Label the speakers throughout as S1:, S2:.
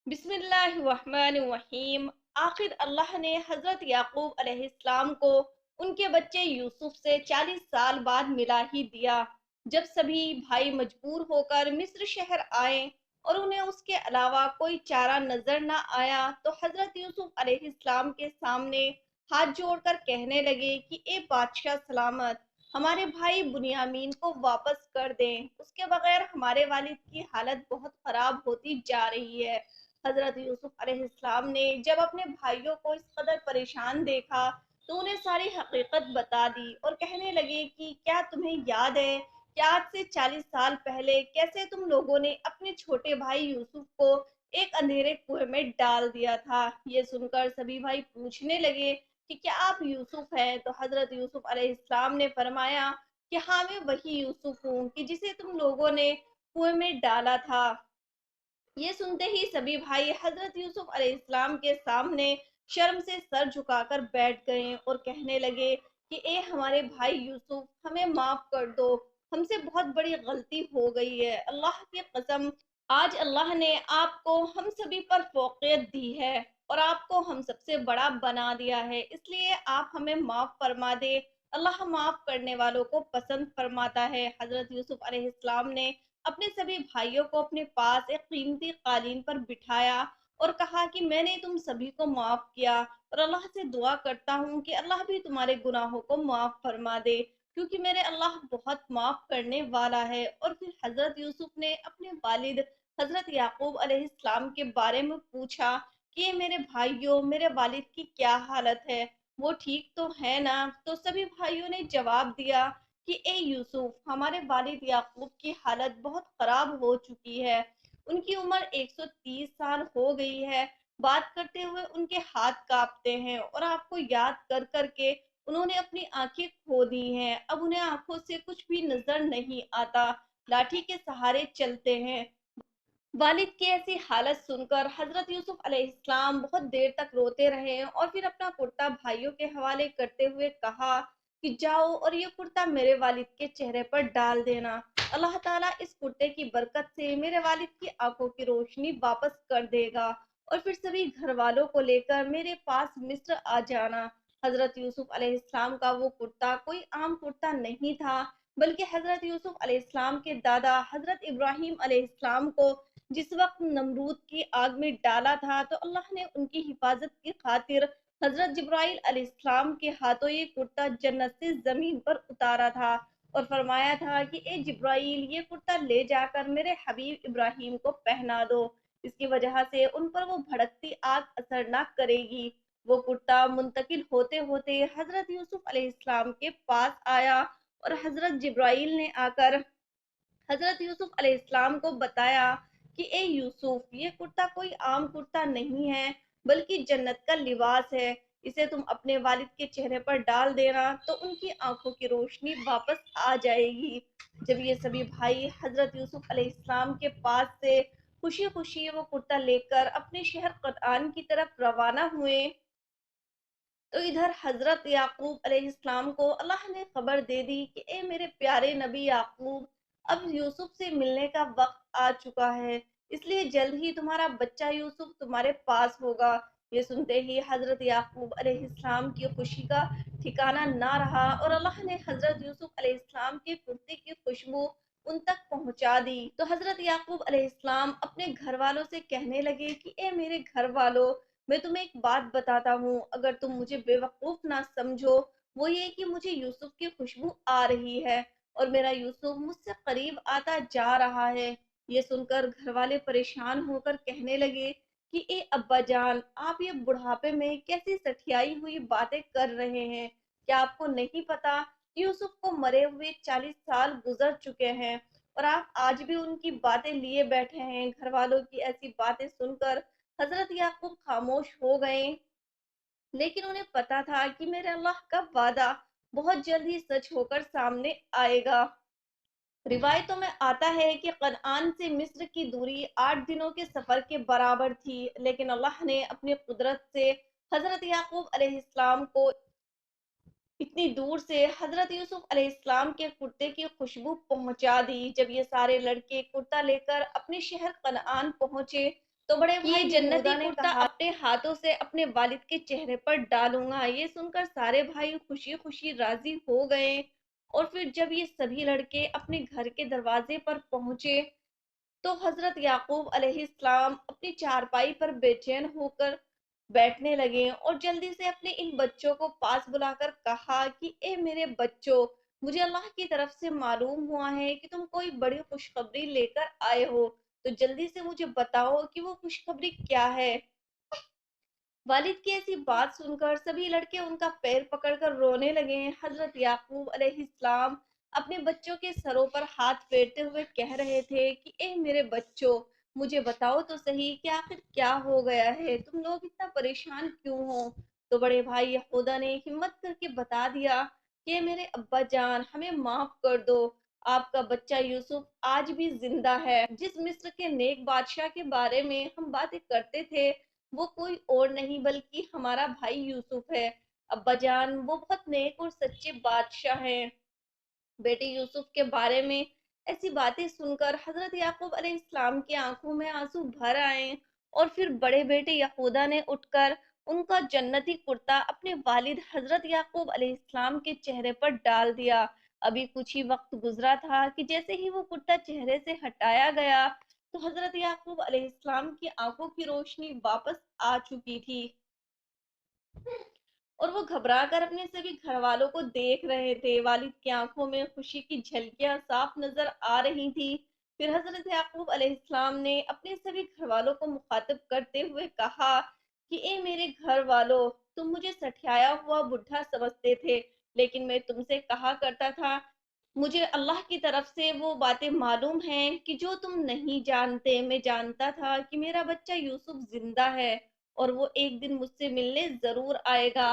S1: बिस्मिल्लाहिर्रहमानिर्रहीम। आखिर अल्लाह ने हजरत याकूब अलैहिस्सलाम को उनके बच्चे यूसुफ से 40 साल बाद मिला ही दिया। जब सभी भाई मजबूर होकर मिस्र शहर आए और उन्हें उसके अलावा कोई चारा नजर न आया तो हजरत यूसुफ अलैहिस्सलाम के सामने हाथ जोड़कर कहने लगे कि ए बादशाह सलामत, हमारे भाई बुनियामीन को वापस कर दें, उसके बगैर हमारे वालिद की हालत बहुत खराब होती जा रही है। हजरत यूसुफ अलैहिस्सलाम ने जब अपने भाइयों को इस कदर परेशान देखा तो उन्हें सारी हकीकत बता दी और कहने लगे कि क्या तुम्हें याद है कि आज से 40 साल पहले कैसे तुम लोगों ने अपने छोटे भाई यूसुफ को एक अंधेरे कुएं में डाल दिया था। ये सुनकर सभी भाई पूछने लगे कि क्या आप यूसुफ हैं? तो हजरत यूसुफ अलैहिस्सलाम ने फरमाया कि हाँ, मैं वही यूसुफ हूँ कि जिसे तुम लोगों ने कुएं में डाला था। ये सुनते ही सभी भाई हजरत यूसुफ अलैहिस्सलाम के सामने शर्म से सर झुकाकर बैठ गए और कहने लगे कि ए हमारे भाई यूसुफ, हमें माफ कर दो, हमसे बहुत बड़ी गलती हो गई है। अल्लाह की कसम, आज अल्लाह ने आपको हम सभी पर फौकियत दी है और आपको हम सबसे बड़ा बना दिया है, इसलिए आप हमें माफ फरमा दे। अल्लाह माफ करने वालों को पसंद फरमाता है। हजरत यूसुफ अलैहिस्सलाम ने अपने सभी भाइयों को अपने पास एक कीमती कालीन पर बिठाया और कहा कि मैंने तुम सभी को माफ किया और अल्लाह से दुआ करता हूँ कि अल्लाह भी तुम्हारे गुनाहों को माफ फरमा दे, क्योंकि मेरे अल्लाह बहुत माफ करने वाला है। और फिर हजरत यूसुफ ने अपने वालिद हजरत याकूब अलैहिस्सलाम के बारे में पूछा कि ये मेरे भाइयों, मेरे वालिद की क्या हालत है, वो ठीक तो है ना? तो सभी भाइयों ने जवाब दिया कि ए यूसुफ, हमारे वालिद याकूब की हालत बहुत खराब हो चुकी है, उनकी उम्र 130 साल हो गई है, बात करते हुए उनके हाथ कांपते हैं और आपको याद कर करके उन्होंने अपनी आंखें खो दी हैं, अब उन्हें आंखों से कुछ भी नजर नहीं आता, लाठी के सहारे चलते हैं। वालिद की ऐसी हालत सुनकर हजरत यूसुफ अलैहिस्सलाम बहुत देर तक रोते रहे और फिर अपना कुर्ता भाइयों के हवाले करते हुए कहा कि जाओ और ये कुर्ता मेरे वालिद के चेहरे पर डाल देना, अल्लाह ताला इस कुर्ते की बरकत से मेरे वालिद की आंखों की रोशनी वापस कर देगा और फिर सभी घर वालों को लेकर मेरे पास मिस्र आ जाना। हजरत यूसुफ अलैहिस्सलाम का वो कुर्ता कोई आम कुर्ता नहीं था, बल्कि हजरत यूसुफ अलैहिस्सलाम के दादा हजरत इब्राहिम अलैहिस्सलाम को जिस वक्त नमरूद की आग में डाला था तो अल्लाह ने उनकी हिफाजत की खातिर हजरत जिब्राइल अलैहिस्सलाम के हाथों ये कुर्ता जन्नत से जमीन पर उतारा था और फरमाया था कि ए जिब्राइल, ये कुर्ता ले जाकर मेरे हबीब इब्राहिम को पहना दो, इसकी वजह से उन पर वो भड़कती आग असर न करेगी। वो कुर्ता मुंतकिल होते होते हजरत यूसुफ अलैहिस्सलाम के पास आया और हजरत जिब्राइल ने आकर हजरत यूसुफ अलैहिस्सलाम को बताया कि ए यूसुफ, ये कुर्ता कोई आम कुर्ता नहीं है, बल्कि जन्नत का लिबास है, इसे तुम अपने वालिद के चेहरे पर डाल देना तो उनकी आंखों की रोशनी वापस आ जाएगी। जब ये सभी भाई हजरत यूसुफ अलैहिस्सलाम के पास से खुशी खुशी वो कुर्ता लेकर अपने शहर कनान की तरफ रवाना हुए तो इधर हजरत याकूब अलैहिस्सलाम को अल्लाह ने खबर दे दी कि ए मेरे प्यारे नबी याकूब, अब यूसुफ से मिलने का वक्त आ चुका है, इसलिए जल्द ही तुम्हारा बच्चा यूसुफ तुम्हारे पास होगा। ये सुनते ही हजरत याकूब अलैहिस्सलाम की खुशी का ठिकाना ना रहा और अल्लाह ने हजरत यूसुफ अलैहिस्सलाम के कुर्ते की खुशबू उन तक पहुंचा दी। तो हजरत याकूब अलैहिस्सलाम अपने घर वालों से कहने लगे कि ए मेरे घर वालों, मैं तुम्हें एक बात बताता हूँ, अगर तुम मुझे बेवकूफ ना समझो, वो ये कि मुझे यूसुफ की खुशबू आ रही है और मेरा यूसुफ मुझसे करीब आता जा रहा है। ये सुनकर घर वाले परेशान होकर कहने लगे कि ए अब्बा जान, आप ये बुढ़ापे में कैसी सठियाई हुई बातें कर रहे हैं? क्या आपको नहीं पता कि यूसुफ को मरे हुए 40 साल गुजर चुके हैं और आप आज भी उनकी बातें लिए बैठे हैं? घर वालों की ऐसी बातें सुनकर हजरत याकूब खामोश हो गए, लेकिन उन्हें पता था कि मेरे अल्लाह का वादा बहुत जल्द ही सच होकर सामने आएगा। रिवायतों में आता है कि कनान से मिस्र की दूरी 8 दिनों के सफर के बराबर थी, लेकिन अल्लाह ने अपनी कुदरत से हजरत याकूब अलैहिस्सलाम को इतनी दूर से हजरत यूसुफ अलैहिस्सलाम के कुर्ते की खुशबू पहुंचा दी। जब ये सारे लड़के कुर्ता लेकर अपने शहर कनान पहुंचे तो बड़े
S2: कि ये
S1: भाई
S2: जन्नती
S1: यहूदा ने
S2: कुर्ता
S1: कहा, अपने हाथों से अपने वालिद के चेहरे पर डालूंगा। ये सुनकर सारे भाई खुशी खुशी राजी हो गए। और फिर जब ये सभी लड़के अपने घर के दरवाजे पर पहुंचे तो हजरत याकूब अलैहिस्सलाम अपनी चारपाई पर बेचैन होकर बैठने लगे और जल्दी से अपने इन बच्चों को पास बुलाकर कहा कि ए मेरे बच्चों, मुझे अल्लाह की तरफ से मालूम हुआ है कि तुम कोई बड़ी खुशखबरी लेकर आए हो, तो जल्दी से मुझे बताओ कि वो खुशखबरी क्या है। वालिद की ऐसी बात सुनकर सभी लड़के उनका पैर पकड़कर रोने लगे। हजरत याकूब अलैहिस्सलाम अपने बच्चों के सरों पर हाथ फेरते हुए कह रहे थे कि ए मेरे बच्चों, मुझे बताओ तो सही कि आखिर क्या हो गया है, तुम लोग इतना परेशान क्यों हो। तो बड़े भाई यहूदा ने हिम्मत करके बता दिया कि मेरे अब्बा जान, हमें माफ कर दो, आपका बच्चा यूसुफ आज भी जिंदा है। जिस मिस्र के नेक बादशाह के बारे में हम बातें करते थे वो कोई और नहीं बल्कि हमारा भाई यूसुफ है। अब्बा जान, वो बहुत नेक और सच्चे बादशाह हैं। बेटे यूसुफ के बारे में ऐसी बातें सुनकर हजरत याकूब अलैहिस्सलाम की आंखों में आंसू भर आए। और फिर बड़े बेटे यहूदा ने उठकर उनका जन्नती कुर्ता अपने वालिद हजरत याकूब अलैहिस्सलाम के चेहरे पर डाल दिया। अभी कुछ ही वक्त गुजरा था कि जैसे ही वो कुर्ता चेहरे से हटाया गया तो हजरत याकूब अलैहिस्सलाम की आंखों की रोशनी वापस आ चुकी थी और वो घबरा कर अपने सभी घर वालों को देख रहे थे। वालिद की आंखों में खुशी की झलकियां साफ नजर आ रही थी। फिर हजरत याकूब अलैहिस्सलाम ने अपने सभी घर वालों को मुखातिब करते हुए कहा कि ए मेरे घर वालों, तुम मुझे सठियाया हुआ बुढ़ा समझते थे, लेकिन मैं तुमसे कहा करता था, मुझे अल्लाह की तरफ से वो बातें मालूम हैं कि जो तुम नहीं जानते। मैं जानता था कि मेरा बच्चा यूसुफ जिंदा है और वो एक दिन मुझसे मिलने जरूर आएगा।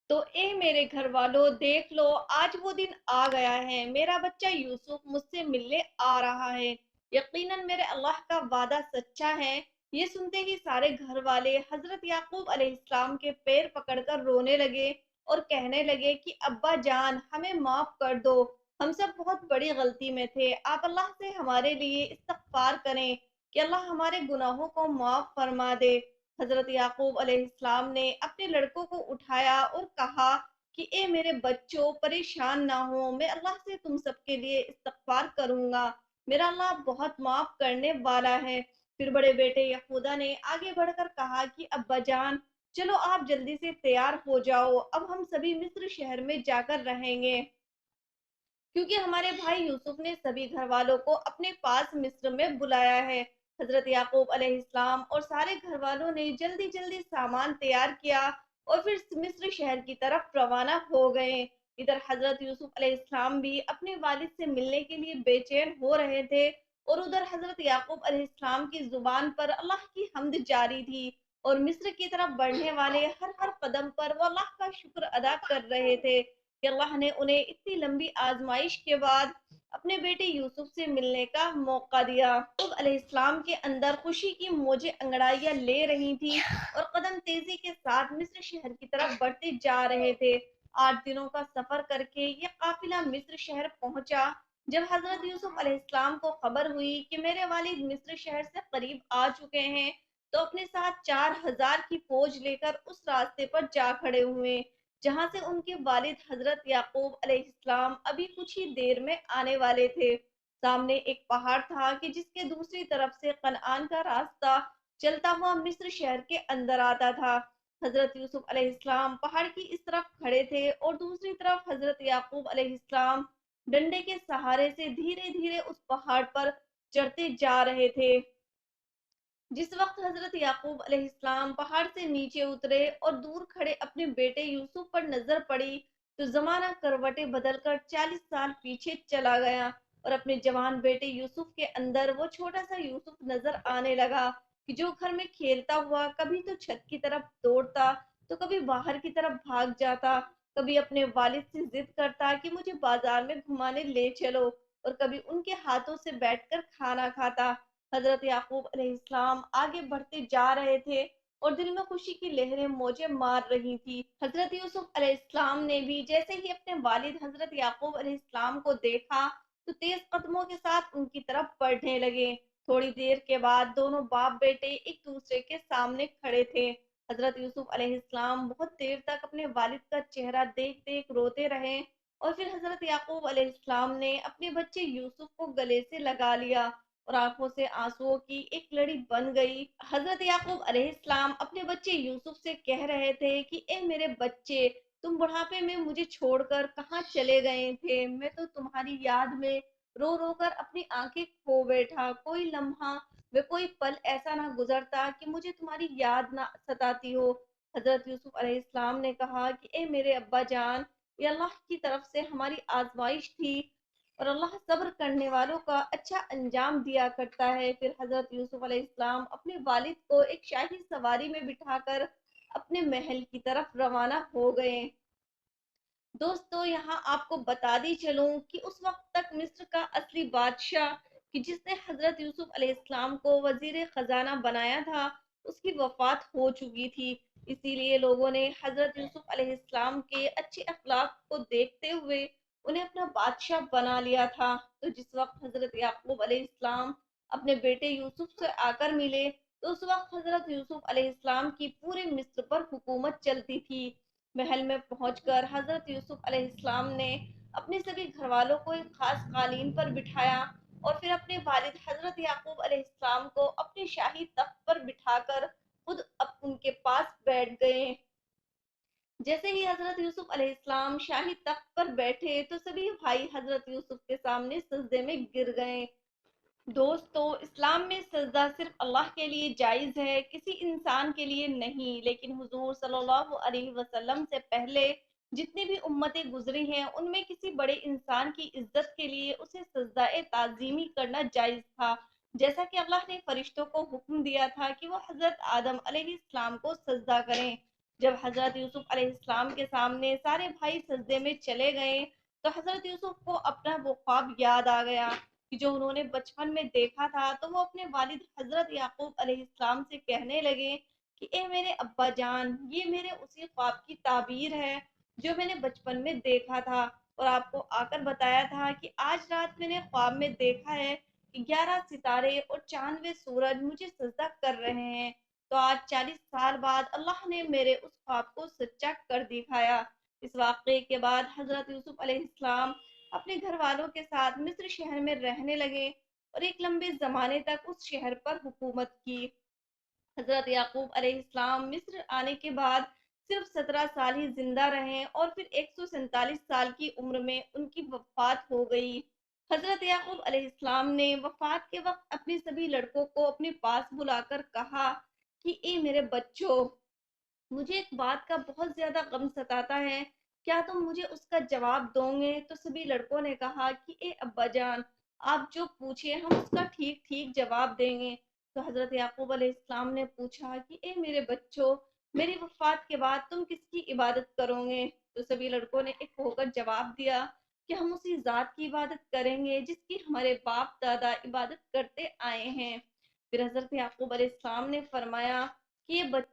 S1: तो ए मेरे घर वालों, देख लो, आज वो दिन आ गया है, मेरा बच्चा यूसुफ मुझसे मिलने आ रहा है। यकीनन मेरे अल्लाह का वादा सच्चा है। ये सुनते ही सारे घर वाले हजरत याकूब अलैहिस्सलाम के पैर पकड़कर रोने लगे और कहने लगे कि अब्बा जान, हमें माफ कर दो, हम सब बहुत बड़ी गलती में थे। आप अल्लाह से हमारे लिए इस्तगफार करें कि अल्लाह हमारे गुनाहों को माफ फरमा दे। हजरत याकूब अलैहिस्सलाम ने अपने लड़कों को उठाया और कहा कि ए मेरे बच्चों, परेशान ना हो, मैं अल्लाह से तुम सबके लिए इस्तगफार करूंगा, मेरा अल्लाह बहुत माफ करने वाला है। फिर बड़े बेटे यहूदा ने आगे बढ़कर कहा कि अब्बा जान, चलो आप जल्दी से तैयार हो जाओ, अब हम सभी मिस्र शहर में जाकर रहेंगे, क्योंकि हमारे भाई यूसुफ ने सभी घर वालों को अपने पास मिस्र में बुलाया है। हजरत याकूब अलैहिस्सलाम और सारे घर वालों ने जल्दी जल्दी सामान तैयार किया और फिर मिस्र शहर की तरफ रवाना हो गए। इधर हजरत यूसुफ अलैहिस्सलाम भी अपने वालिद से मिलने के लिए बेचैन हो रहे थे और उधर हजरत याकूब अलैहिस्सलाम की जुबान पर अल्लाह की हम्द जारी थी और मिस्र की तरफ बढ़ने वाले हर हर कदम पर वो अल्लाह का शुक्र अदा कर रहे थे कि अल्लाह ने उन्हें इतनी लंबी आजमाइश के बाद अपने बेटे यूसुफ से मिलने का मौका दिया। यूसुफ अलैहिस्सलाम के अंदर खुशी की मौजें अंगड़ाइयां ले रही थी और कदम तेजी के साथ मिस्र शहर की तरफ बढ़ते जा रहे थे। 8 दिनों का सफर करके ये काफिला मिस्र शहर पहुंचा। जब हजरत यूसुफ अलैहिस्सलाम को खबर हुई कि मेरे वालिद मिस्र शहर से करीब आ चुके हैं, तो अपने साथ 4000 की फौज लेकर उस रास्ते पर जा खड़े हुए जहां से उनके वालिद हजरत याकूब अलैहिस्सलाम अभी कुछ ही देर में आने वाले थे। सामने एक पहाड़ था कि जिसके दूसरी तरफ से कनान का रास्ता चलता हुआ मिस्र शहर के अंदर आता था। हजरत यूसुफ अलैहिस्सलाम पहाड़ की इस तरफ खड़े थे और दूसरी तरफ हजरत याकूब अलैहिस्सलाम डंडे के सहारे से धीरे धीरे उस पहाड़ पर चढ़ते जा रहे थे। जिस वक्त हजरत याकूब अलैहिस्सलाम पहाड़ से नीचे उतरे और दूर खड़े अपने बेटे यूसुफ पर नजर पड़ी तो जमाना करवटें बदलकर 40 साल पीछे चला गया और अपने जवान बेटे यूसुफ के अंदर वो छोटा सा यूसुफ नजर आने लगा कि जो घर में खेलता हुआ कभी तो छत की तरफ दौड़ता तो कभी बाहर की तरफ भाग जाता, कभी अपने वालिद से जिद करता कि मुझे बाजार में घुमाने ले चलो और कभी उनके हाथों से बैठकर खाना खाता। हजरत याकूब अलैहिस्सलाम आगे बढ़ते जा रहे थे और दिल में खुशी की लहरें मौजें मार रही थी। हजरत यूसुफ अलैहिस्सलाम ने भी जैसे ही अपने वालिद हजरत याकूब अलैहिस्सलाम को देखा तो तेज कदमों के साथ उनकी तरफ बढ़ने लगे। थोड़ी देर के बाद दोनों बाप बेटे एक दूसरे के सामने खड़े थे। हजरत यूसुफ अलैहिस्सलाम बहुत देर तक अपने वालिद का चेहरा देख देख रोते रहे और फिर हजरत याकूब अलैहिस्सलाम ने अपने बच्चे यूसुफ को गले से लगा लिया और आंखों से आंसुओं की एक लड़ी बन गई। हजरत याकूब अलैहिस्सलाम अपने बच्चे यूसुफ से कह रहे थे कि ए मेरे बच्चे, तुम बुढ़ापे में मुझे छोड़कर कहाँ चले गए थे? मैं तो तुम्हारी याद में रो रो कर अपनी आंखें खो बैठा। कोई लम्हा व कोई पल ऐसा ना गुजरता कि मुझे तुम्हारी याद ना सताती हो। हजरत यूसुफ अलैहिस्सलाम ने कहा कि ए मेरे अब्बा जान, ये अल्लाह की तरफ से हमारी आजमाइश थी और अल्लाह सब्र करने वालों का अच्छा अंजाम दिया करता है। फिर हजरत यूसुफ अलैहिस्सलाम अपने वालिद को एक शाही सवारी में बिठाकर अपने महल की तरफ रवाना हो गए। दोस्तों, यहाँ आपको बता दी चलूं कि उस वक्त तक मिस्र का असली बादशाह कि जिसने हजरत यूसुफ अलैहिस्सलाम को वजीर खजाना बनाया था, उसकी वफात हो चुकी थी। इसीलिए लोगों ने हजरत यूसुफ अलैहिस्सलाम के अच्छे अखलाक को देखते हुए उन्हें अपना बादशाह बना लिया था। तो जिस वक्त हजरत याकूब अलैहिस्सलाम अपने बेटे यूसुफ से आकर मिले, तो उस वक्त हजरत यूसुफ अलैहिस्सलाम की पूरे मिस्र पर हुकूमत चलती थी। महल में पहुंचकर हजरत यूसुफ अलैहिस्सलाम ने अपने सभी घर वालों को एक खास कालीन पर बिठाया और फिर अपने वालिद हजरत याकूब अलैहिस्सलाम को अपने शाही तख्त पर बिठाकर खुद अब उनके पास बैठ गए। जैसे ही हजरत यूसुफ अलैहिस्सलाम शाही तख्त पर बैठे तो सभी भाई हजरत यूसुफ के सामने सजदे में गिर गए। दोस्तों, इस्लाम में सजदा सिर्फ अल्लाह के लिए जायज़ है, किसी इंसान के लिए नहीं। लेकिन हुजूर सल्लल्लाहु अलैहि वसल्लम से पहले जितनी भी उम्मतें गुजरी हैं, उनमें किसी बड़े इंसान की इज्जत के लिए उसे सजदा ताज़ीमी करना जायज़ था। जैसा कि अल्लाह ने फरिश्तों को हुक्म दिया था कि वो हजरत आदम अलैहिस्सलाम को सजदा करें। जब हजरत यूसुफ अलैहिस्सलाम के सामने सारे भाई सजदे में चले गए, तो हजरत यूसुफ को अपना वो ख्वाब याद आ गया कि जो उन्होंने बचपन में देखा था। तो वो अपने वालिद हजरत याकूब अलैहिस्सलाम से कहने लगे कि ए मेरे अब्बा जान, ये मेरे उसी ख्वाब की ताबीर है जो मैंने बचपन में देखा था और आपको आकर बताया था कि आज रात मैंने ख्वाब में देखा है कि 11 सितारे और चांद व सूरज मुझे सजदा कर रहे हैं। तो आज 40 साल बाद अल्लाह ने मेरे उस ख्वाब को सच्चा कर दिखाया। इस वाक़े के बाद हजरत यूसुफ अलैहिस्सलाम अपने घर वालों के साथ मिस्र शहर में रहने लगे और एक लंबे जमाने तक उस शहर पर हुकूमत की। हजरत याकूब अलैहिस्सलाम मिस्र आने के बाद सिर्फ 17 साल ही जिंदा रहे और फिर 147 साल की उम्र में उनकी वफात हो गई। हजरत याकूब अलैहिस्सलाम ने वफात के वक्त अपने सभी लड़कों को अपने पास बुलाकर कहा कि ए मेरे बच्चों, मुझे एक बात का बहुत ज्यादा गम सताता है, क्या तुम मुझे उसका जवाब दोगे? तो सभी लड़कों ने कहा कि ए अब्बा जान, आप जो पूछे हम उसका ठीक ठीक जवाब देंगे। तो हजरत याकूब अलैहिस्सलाम ने पूछा कि ए मेरे बच्चों, मेरी वफात के बाद तुम किसकी इबादत करोगे? तो सभी लड़कों ने एक होकर जवाब दिया कि हम उसी जात की इबादत करेंगे जिसकी हमारे बाप दादा इबादत करते आए हैं। फिर हजरत याकूब अलैहिस्सलाम ने फरमाया कि ये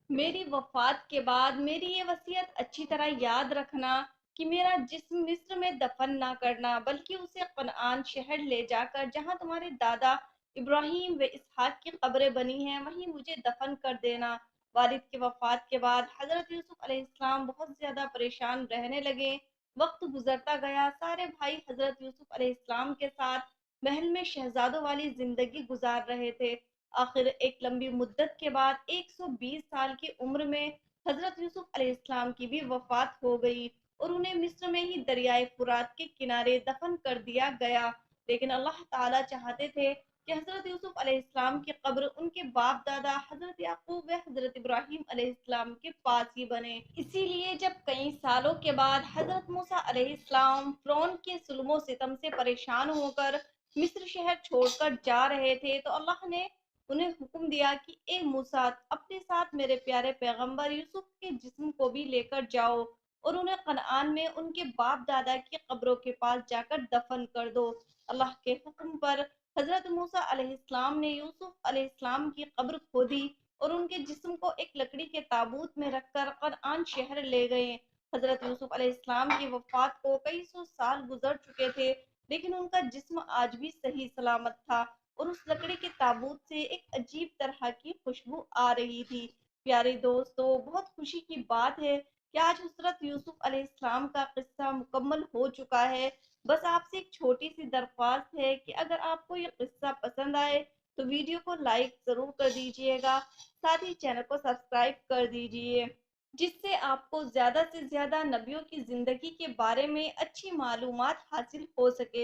S1: मेरी वफात के बाद मेरी ये वसीयत अच्छी तरह याद रखना कि मेरा जिस्म मिस्र में दफन ना करना, बल्कि उसे कनान शहर ले जाकर जहां तुम्हारे दादा इब्राहिम व इसहाक की कब्रें बनी हैं, वहीं मुझे दफन कर देना। वालिद की वफात के बाद हजरत यूसुफ अलैहिस्सलाम बहुत ज्यादा परेशान रहने लगे। वक्त गुजरता गया, सारे भाई हजरत यूसुफ अलैहिस्सलाम के साथ महल में शहजादों वाली जिंदगी गुजार रहे थे। आखिर एक लंबी मुद्दत के बाद 120 साल की उम्र में हजरत यूसुफ अलैहिस्सलाम की भी वफात हो गई और उन्हें मिस्र में ही दरियाए फुरात के किनारे दफन कर दिया गया। लेकिन अल्लाह ताला चाहते थे कि हजरत यूसुफ अलैहिस्सलाम की कब्र उनके बाप दादा हजरत याकूब व हजरत इब्राहिम अलैहिस्सलाम के पास ही बने। इसीलिए जब कई सालों के बाद हजरत मूसा अलैहिस्सलाम फ़िरौन के जुल्मों सितम से परेशान होकर मिस्र शहर छोड़कर जा रहे थे, तो अल्लाह ने उन्हें हुक्म दिया कि ए मूसा, अपने साथ मेरे प्यारे पैगंबर यूसुफ के जिस्म को भी लेकर जाओ और उन्हें कनान में उनके बाप दादा की कब्रों के पास जाकर दफन कर दो। अल्लाह के हुक्म पर हजरत मूसा अलैहिस्सलाम ने यूसुफ अलैहिस्सलाम की कब्र खोदी और उनके जिस्म को एक लकड़ी के ताबूत में रखकर कनान शहर ले गए। हजरत यूसुफ अलैहिस्सलाम की वफात को कई सौ साल गुजर चुके थे, लेकिन उनका जिस्म आज भी सही सलामत था। اور اس لکڑی کے تابوت سے ایک عجیب طرح کی خوشبو آ رہی تھی۔ پیارے دوستو، بہت خوشی کی بات ہے کہ آج حضرت یوسف علیہ السلام کا قصہ مکمل ہو چکا ہے۔ بس آپ سے ایک چھوٹی سی درخواست ہے کہ اگر آپ کو یہ قصہ پسند آئے تو ویڈیو کو لائک ضرور کر دیجئے گا، ساتھ ہی چینل کو سبسکرائب کر دیجئے، جس سے آپ کو زیادہ سے زیادہ نبیوں کی زندگی کے بارے میں اچھی معلومات حاصل ہو سکے۔